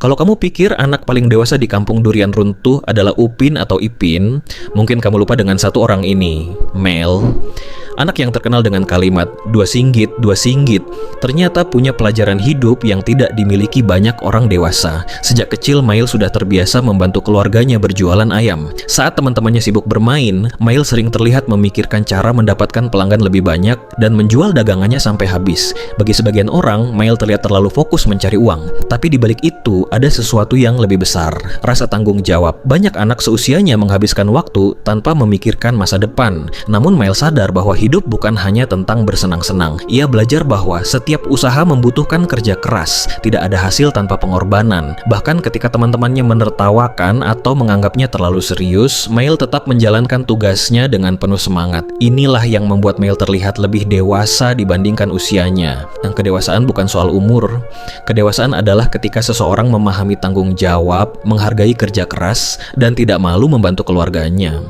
Kalau kamu pikir anak paling dewasa di kampung durian runtuh adalah Upin atau Ipin, mungkin kamu lupa dengan satu orang ini, Mel. Anak yang terkenal dengan kalimat dua singgit, ternyata punya pelajaran hidup yang tidak dimiliki banyak orang dewasa. Sejak kecil, Mail sudah terbiasa membantu keluarganya berjualan ayam. Saat teman-temannya sibuk bermain, Mail sering terlihat memikirkan cara mendapatkan pelanggan lebih banyak dan menjual dagangannya sampai habis. Bagi sebagian orang, Mail terlihat terlalu fokus mencari uang. Tapi di balik itu, ada sesuatu yang lebih besar, rasa tanggung jawab. Banyak anak seusianya menghabiskan waktu tanpa memikirkan masa depan. Namun Mail sadar bahwa hidup bukan hanya tentang bersenang-senang. Ia belajar bahwa setiap usaha membutuhkan kerja keras, tidak ada hasil tanpa pengorbanan. Bahkan ketika teman-temannya menertawakan atau menganggapnya terlalu serius, Mail tetap menjalankan tugasnya dengan penuh semangat. Inilah yang membuat Mail terlihat lebih dewasa dibandingkan usianya. Dan kedewasaan bukan soal umur. Kedewasaan adalah ketika seseorang memahami tanggung jawab, menghargai kerja keras, dan tidak malu membantu keluarganya.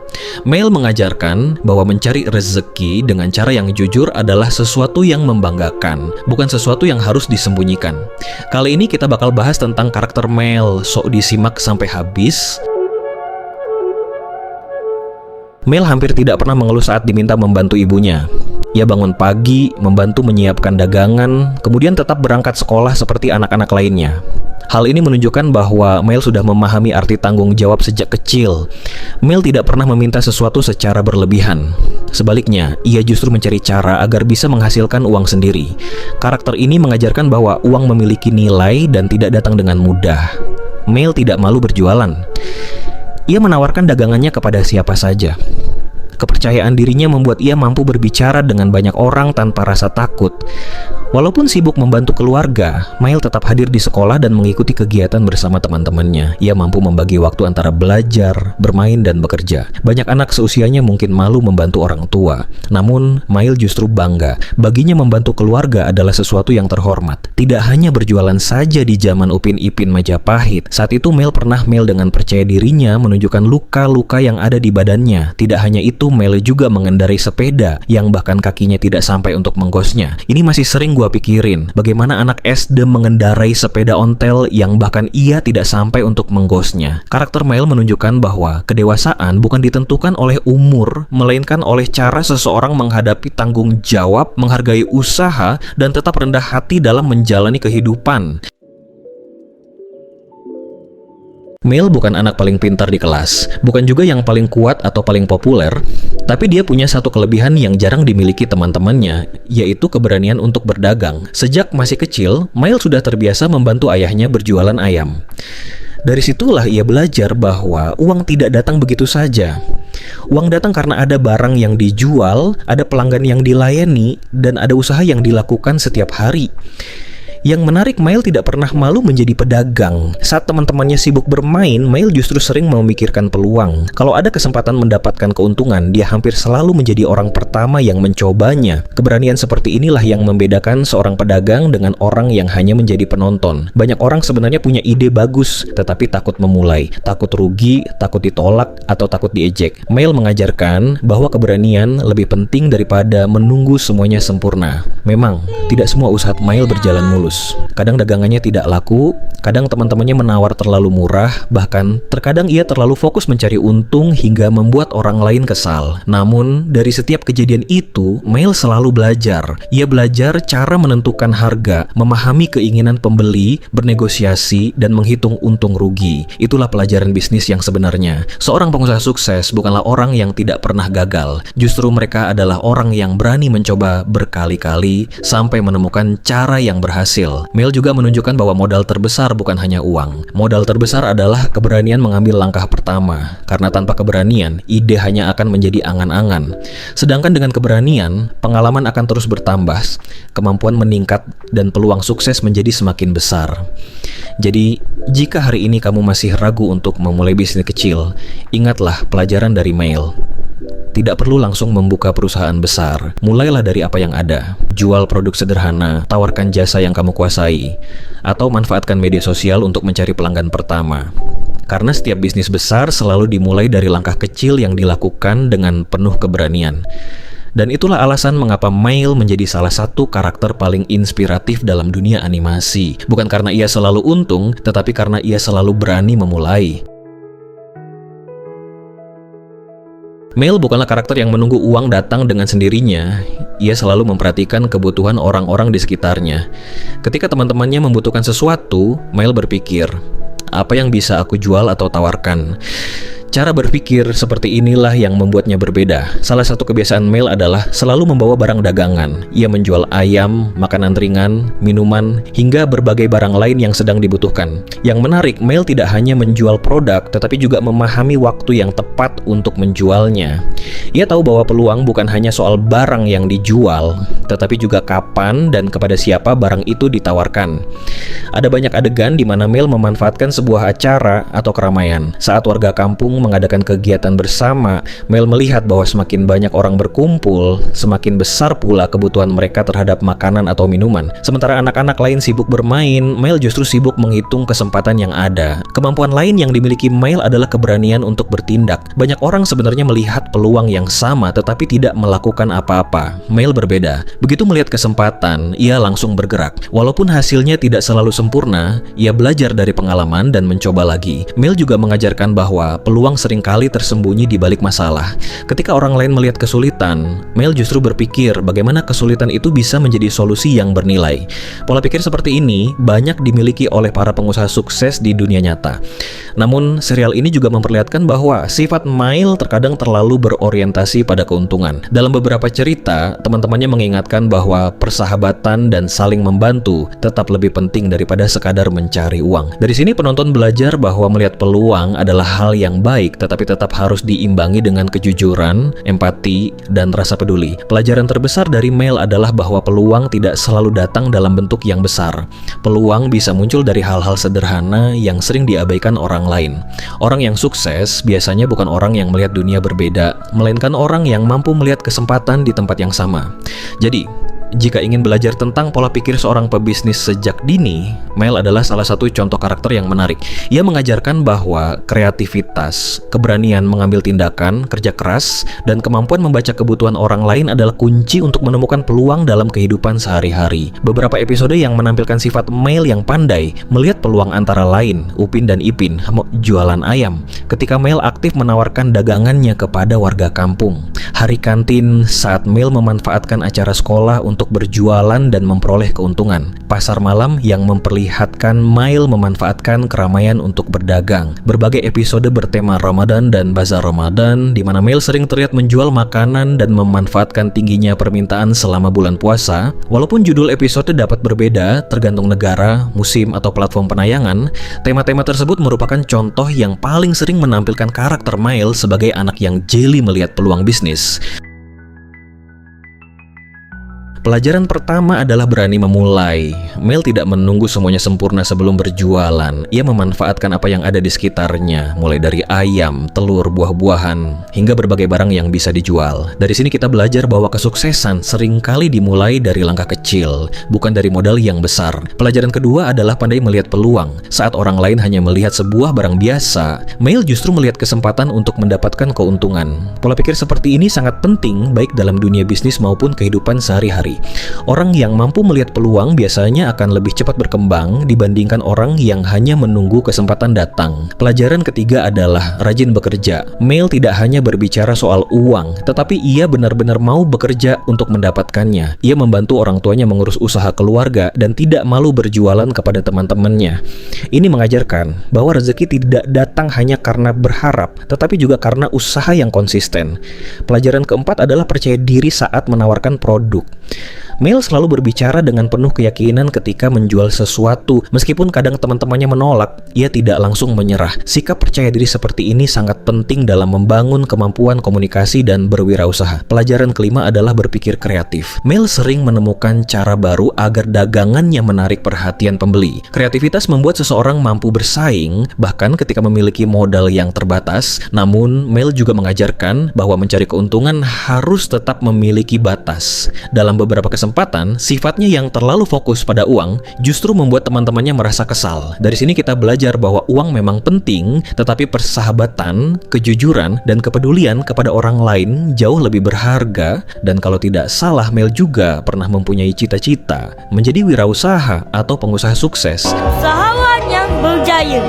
Mail mengajarkan bahwa mencari rezeki dengan cara yang jujur adalah sesuatu yang membanggakan, bukan sesuatu yang harus disembunyikan. Kali ini kita bakal bahas tentang karakter Mel, sok disimak sampai habis. Mel hampir tidak pernah mengeluh saat diminta membantu ibunya. Ia bangun pagi, membantu menyiapkan dagangan, kemudian tetap berangkat sekolah seperti anak-anak lainnya. Hal ini menunjukkan bahwa Mel sudah memahami arti tanggung jawab sejak kecil. Mel tidak pernah meminta sesuatu secara berlebihan. Sebaliknya, ia justru mencari cara agar bisa menghasilkan uang sendiri. Karakter ini mengajarkan bahwa uang memiliki nilai dan tidak datang dengan mudah. Mel tidak malu berjualan. Ia menawarkan dagangannya kepada siapa saja. Kepercayaan dirinya membuat ia mampu berbicara dengan banyak orang tanpa rasa takut. Walaupun sibuk membantu keluarga, Mail tetap hadir di sekolah dan mengikuti kegiatan bersama teman-temannya. Ia mampu membagi waktu antara belajar, bermain, dan bekerja. Banyak anak seusianya mungkin malu membantu orang tua. Namun, Mail justru bangga. Baginya membantu keluarga adalah sesuatu yang terhormat. Tidak hanya berjualan saja di zaman Upin Ipin Majapahit. Saat itu Mail dengan percaya dirinya menunjukkan luka-luka yang ada di badannya. Tidak hanya itu, Mail juga mengendarai sepeda yang bahkan kakinya tidak sampai untuk menggosnya. Ini masih sering gua pikirin, bagaimana anak SD mengendarai sepeda ontel yang bahkan ia tidak sampai untuk menggosnya. Karakter Mail menunjukkan bahwa kedewasaan bukan ditentukan oleh umur, melainkan oleh cara seseorang menghadapi tanggung jawab, menghargai usaha, dan tetap rendah hati dalam menjalani kehidupan. Mel bukan anak paling pintar di kelas, bukan juga yang paling kuat atau paling populer, tapi dia punya satu kelebihan yang jarang dimiliki teman-temannya, yaitu keberanian untuk berdagang. Sejak masih kecil, Mel sudah terbiasa membantu ayahnya berjualan ayam. Dari situlah ia belajar bahwa uang tidak datang begitu saja. Uang datang karena ada barang yang dijual, ada pelanggan yang dilayani, dan ada usaha yang dilakukan setiap hari. Yang menarik, Mail tidak pernah malu menjadi pedagang. Saat teman-temannya sibuk bermain, Mail justru sering memikirkan peluang. Kalau ada kesempatan mendapatkan keuntungan, dia hampir selalu menjadi orang pertama yang mencobanya. Keberanian seperti inilah yang membedakan seorang pedagang dengan orang yang hanya menjadi penonton. Banyak orang sebenarnya punya ide bagus, tetapi takut memulai, takut rugi, takut ditolak, atau takut diejek. Mail mengajarkan bahwa keberanian lebih penting daripada menunggu semuanya sempurna. Memang, tidak semua usaha Mail berjalan mulus. Kadang dagangannya tidak laku, kadang teman-temannya menawar terlalu murah, bahkan terkadang ia terlalu fokus mencari untung hingga membuat orang lain kesal. Namun, dari setiap kejadian itu, Mail selalu belajar. Ia belajar cara menentukan harga, memahami keinginan pembeli, bernegosiasi, dan menghitung untung rugi. Itulah pelajaran bisnis yang sebenarnya. Seorang pengusaha sukses bukanlah orang yang tidak pernah gagal. Justru mereka adalah orang yang berani mencoba berkali-kali sampai menemukan cara yang berhasil. Mel juga menunjukkan bahwa modal terbesar bukan hanya uang. Modal terbesar adalah keberanian mengambil langkah pertama. Karena tanpa keberanian, ide hanya akan menjadi angan-angan. Sedangkan dengan keberanian, pengalaman akan terus bertambah, kemampuan meningkat, dan peluang sukses menjadi semakin besar. Jadi, jika hari ini kamu masih ragu untuk memulai bisnis kecil, ingatlah pelajaran dari Mel. Tidak perlu langsung membuka perusahaan besar. Mulailah dari apa yang ada. Jual produk sederhana, tawarkan jasa yang kamu kuasai, atau manfaatkan media sosial untuk mencari pelanggan pertama. Karena setiap bisnis besar selalu dimulai dari langkah kecil yang dilakukan dengan penuh keberanian. Dan itulah alasan mengapa Mail menjadi salah satu karakter paling inspiratif dalam dunia animasi. Bukan karena ia selalu untung, tetapi karena ia selalu berani memulai. Mail bukanlah karakter yang menunggu uang datang dengan sendirinya. Ia selalu memperhatikan kebutuhan orang-orang di sekitarnya. Ketika teman-temannya membutuhkan sesuatu, Mail berpikir, apa yang bisa aku jual atau tawarkan? Cara berpikir seperti inilah yang membuatnya berbeda. Salah satu kebiasaan Mail adalah selalu membawa barang dagangan. Ia menjual ayam, makanan ringan, minuman, hingga berbagai barang lain yang sedang dibutuhkan. Yang menarik, Mail tidak hanya menjual produk, tetapi juga memahami waktu yang tepat untuk menjualnya. Ia tahu bahwa peluang bukan hanya soal barang yang dijual, tetapi juga kapan dan kepada siapa barang itu ditawarkan. Ada banyak adegan di mana Mail memanfaatkan sebuah acara atau keramaian. Saat warga kampung mengadakan kegiatan bersama, Mail melihat bahwa semakin banyak orang berkumpul, semakin besar pula kebutuhan mereka terhadap makanan atau minuman. Sementara anak-anak lain sibuk bermain, Mail justru sibuk menghitung kesempatan yang ada. Kemampuan lain yang dimiliki Mail adalah keberanian untuk bertindak. Banyak orang sebenarnya melihat peluang yang sama tetapi tidak melakukan apa-apa. Mail berbeda. Begitu melihat kesempatan, ia langsung bergerak. Walaupun hasilnya tidak selalu sempurna, ia belajar dari pengalaman dan mencoba lagi. Mail juga mengajarkan bahwa peluang seringkali tersembunyi di balik masalah. Ketika orang lain melihat kesulitan, Mail justru berpikir bagaimana kesulitan itu bisa menjadi solusi yang bernilai. Pola pikir seperti ini banyak dimiliki oleh para pengusaha sukses di dunia nyata. Namun, serial ini juga memperlihatkan bahwa sifat Mail terkadang terlalu berorientasi pada keuntungan. Dalam beberapa cerita, teman-temannya mengingatkan bahwa persahabatan dan saling membantu tetap lebih penting daripada sekadar mencari uang. Dari sini penonton belajar bahwa melihat peluang adalah hal yang baik, tetapi tetap harus diimbangi dengan kejujuran, empati, dan rasa peduli. Pelajaran terbesar dari Mail adalah bahwa peluang tidak selalu datang dalam bentuk yang besar. Peluang bisa muncul dari hal-hal sederhana yang sering diabaikan orang lain. Orang yang sukses biasanya bukan orang yang melihat dunia berbeda, melainkan orang yang mampu melihat kesempatan di tempat yang sama. Jadi, jika ingin belajar tentang pola pikir seorang pebisnis sejak dini, Mail adalah salah satu contoh karakter yang menarik. Ia mengajarkan bahwa kreativitas, keberanian mengambil tindakan, kerja keras, dan kemampuan membaca kebutuhan orang lain adalah kunci untuk menemukan peluang dalam kehidupan sehari-hari. Beberapa episode yang menampilkan sifat Mail yang pandai melihat peluang antara lain Upin dan Ipin jualan ayam. Ketika Mail aktif menawarkan dagangannya kepada warga kampung. Hari kantin saat Mail memanfaatkan acara sekolah untuk berjualan dan memperoleh keuntungan. Pasar malam yang memperlihatkan Mail memanfaatkan keramaian untuk berdagang. Berbagai episode bertema Ramadan dan Bazar Ramadan, di mana Mail sering terlihat menjual makanan dan memanfaatkan tingginya permintaan selama bulan puasa. Walaupun judul episode dapat berbeda tergantung negara, musim, atau platform penayangan, tema-tema tersebut merupakan contoh yang paling sering menampilkan karakter Mail sebagai anak yang jeli melihat peluang bisnis. Pelajaran pertama adalah berani memulai. Mail tidak menunggu semuanya sempurna sebelum berjualan. Ia memanfaatkan apa yang ada di sekitarnya, mulai dari ayam, telur, buah-buahan, hingga berbagai barang yang bisa dijual. Dari sini kita belajar bahwa kesuksesan seringkali dimulai dari langkah kecil, bukan dari modal yang besar. Pelajaran kedua adalah pandai melihat peluang. Saat orang lain hanya melihat sebuah barang biasa, Mail justru melihat kesempatan untuk mendapatkan keuntungan. Pola pikir seperti ini sangat penting baik dalam dunia bisnis maupun kehidupan sehari-hari. Orang yang mampu melihat peluang biasanya akan lebih cepat berkembang dibandingkan orang yang hanya menunggu kesempatan datang. Pelajaran ketiga adalah rajin bekerja. Mail tidak hanya berbicara soal uang, tetapi ia benar-benar mau bekerja untuk mendapatkannya. Ia membantu orang tuanya mengurus usaha keluarga dan tidak malu berjualan kepada teman-temannya. Ini mengajarkan bahwa rezeki tidak datang hanya karena berharap, tetapi juga karena usaha yang konsisten. Pelajaran keempat adalah percaya diri saat menawarkan produk. Mail selalu berbicara dengan penuh keyakinan ketika menjual sesuatu. Meskipun kadang teman-temannya menolak, ia tidak langsung menyerah. Sikap percaya diri seperti ini sangat penting dalam membangun kemampuan komunikasi dan berwirausaha. Pelajaran kelima adalah berpikir kreatif. Mail sering menemukan cara baru agar dagangannya menarik perhatian pembeli. Kreativitas membuat seseorang mampu bersaing, bahkan ketika memiliki modal yang terbatas. Namun, Mail juga mengajarkan bahwa mencari keuntungan harus tetap memiliki batas. Dalam beberapa kesempatan kesempatan, sifatnya yang terlalu fokus pada uang justru membuat teman-temannya merasa kesal. Dari sini kita belajar bahwa uang memang penting, tetapi persahabatan, kejujuran, dan kepedulian kepada orang lain jauh lebih berharga. Dan kalau tidak salah, Mel juga pernah mempunyai cita-cita menjadi wirausaha atau pengusaha sukses. Usahawan yang berjaya.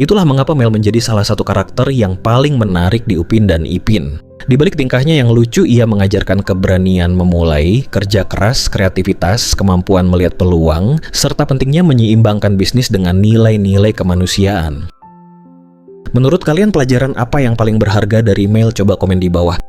Itulah mengapa Mel menjadi salah satu karakter yang paling menarik di Upin dan Ipin. Di balik tingkahnya yang lucu, ia mengajarkan keberanian memulai, kerja keras, kreativitas, kemampuan melihat peluang, serta pentingnya menyeimbangkan bisnis dengan nilai-nilai kemanusiaan. Menurut kalian pelajaran apa yang paling berharga dari Mel? Coba komen di bawah.